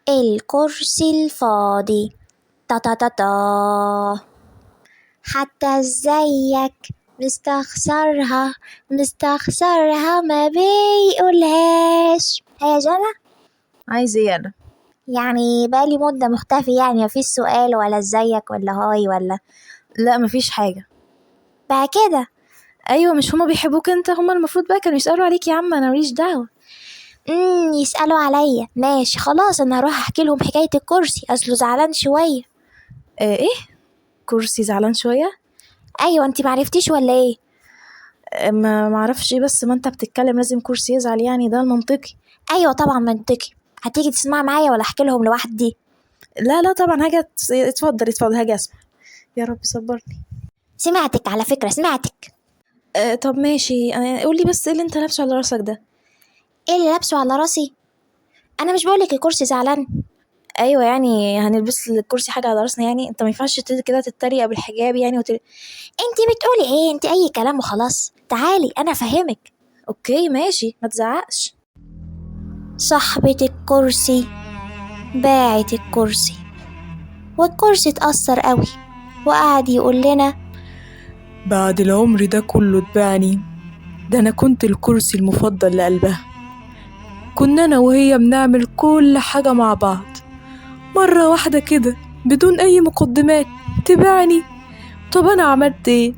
الكرسي الفاضي تا تا تا تا، حتى ازيك مستخسرها ما بيقولهاش. هيا جنى، عايز ايه انا؟ يعني بالي مدة مختفي، يعني مفيش سؤال ولا ازيك ولا هاي ولا لا مفيش حاجة. بقى كده. ايوه مش هما بيحبوك انت، هما المفروض بقى كانوا يسألوا عليك يا عم، انا ماليش دعوة. يسألوا عليا ماشي خلاص، انا هروح احكي لهم حكاية الكرسي، اصله زعلان شوية. ايه كرسي زعلان شوية؟ ايوه انتي معرفتيش ولا ايه؟ ما معرفش، بس ما انت بتتكلم لازم كرسي يزعل، يعني ده المنطقي. ايوه طبعا منطقي. هتيجي تسمع معايا ولا احكي لهم لوحدي؟ لا طبعا هاجي، اتفضل هاجي اسمع. يا رب صبرني. سمعتك على فكرة، سمعتك. طب ماشي، قولي بس ايه اللي انت لابسه على راسك ده؟ ايه اللي لابسه على راسي؟ انا مش بقولك الكرسي زعلان؟ ايوه يعني هنلبس الكرسي حاجه على راسنا؟ يعني انت ما ينفعش كده تتريق بالحجاب يعني انتي بتقولي ايه؟ انتي اي كلام وخلاص، تعالي انا افهمك. اوكي ماشي ما تزعقش. صاحبة الكرسي باعت الكرسي، والكرسي اتأثر قوي وقعد يقول لنا: بعد العمر ده كله اتبعني، ده أنا كنت الكرسي المفضل لقلبها. كنا أنا وهي بنعمل كل حاجة مع بعض، مرة واحدة كده بدون أي مقدمات تبعني. طب أنا عملت إيه؟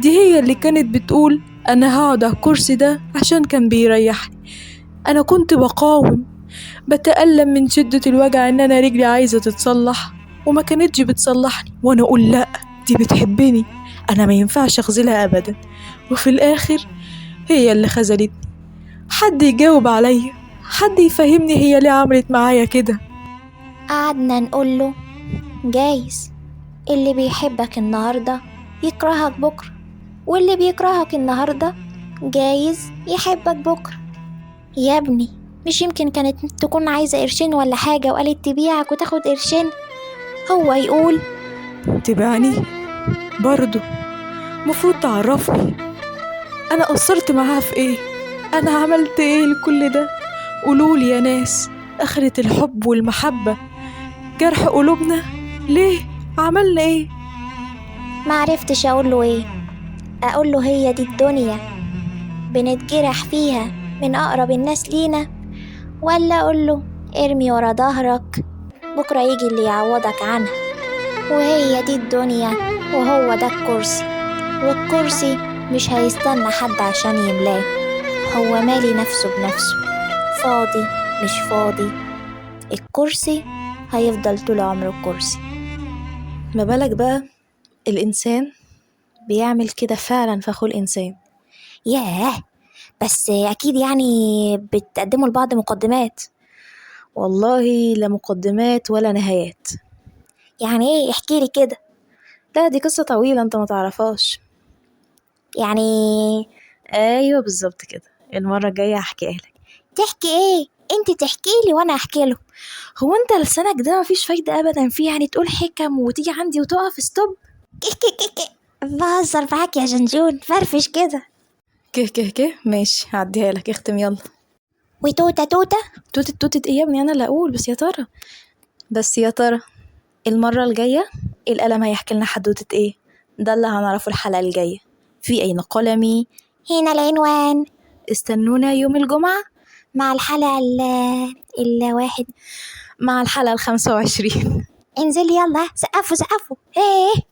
دي هي اللي كانت بتقول أنا هقعد على الكرسي ده عشان كان بيريحني. أنا كنت بقاوم، بتألم من شدة الوجع إن أنا رجلي عايزة تتصلح وما كانتش بتصلحني، وأنا أقول لأ دي بتحبني، أنا ما ينفعش أخذلها أبدا. وفي الآخر هي اللي خذلتني. حد يجاوب عليا، حد يفهمني هي ليه عملت معايا كده. قعدنا نقوله: جايز اللي بيحبك النهاردة يكرهك بكرة، واللي بيكرهك النهاردة جايز يحبك بكرة. يا ابني مش يمكن كانت تكون عايزة قرشين ولا حاجة وقالت تبيعك وتاخد قرشين؟ هو يقول تبعني برضو؟ مفروض تعرفني أنا قصرت معاها في إيه؟ أنا عملت إيه لكل ده؟ قولولي يا ناس، آخرة الحب والمحبة جرح قلوبنا؟ ليه؟ عملنا إيه؟ معرفتش أقوله إيه. أقوله هي دي الدنيا بنتجرح فيها من أقرب الناس لينا، ولا أقوله ارمي ورا ظهرك بكرة يجي اللي يعوضك عنها؟ وهي دي الدنيا وهو ده الكرسي، والكرسي مش هيستنى حد عشان يملاه، هو مالي نفسه بنفسه، فاضي مش فاضي الكرسي هيفضل طول عمره الكرسي. ما بالك بقى الإنسان بيعمل كده فعلا في أخوه الإنسان. ياه، بس أكيد يعني بتقدموا لبعض مقدمات. والله لا مقدمات ولا نهايات. يعني ايه؟ احكيلي كده. لا دي قصة طويلة انت ما تعرفهاش. يعني ايوه بالظبط كده، المرة الجاية هحكيها لك. تحكي ايه؟ انت تحكيلي وانا احكي له. هو انت لسانك ده مفيش فايدة ابدا فيه، يعني تقول حكم وتيجي عندي وتقف ستوب. بهزر معاك يا جنجون، فرفش كده. كه ماشي هعديها لك، اختم يلا. وتوتة توتت ايه يا ابني، انا اللي اقول. بس يا ترى المرة الجاية القلم هيحكي لنا حدوتة ايه؟ ده اللي هنعرفه الحلقة الجاية. في أين قلمي؟ هنا العنوان. استنونا يوم الجمعة مع الحلقة الواحد، مع الحلقة 25. انزل يلا، سقفوا ايه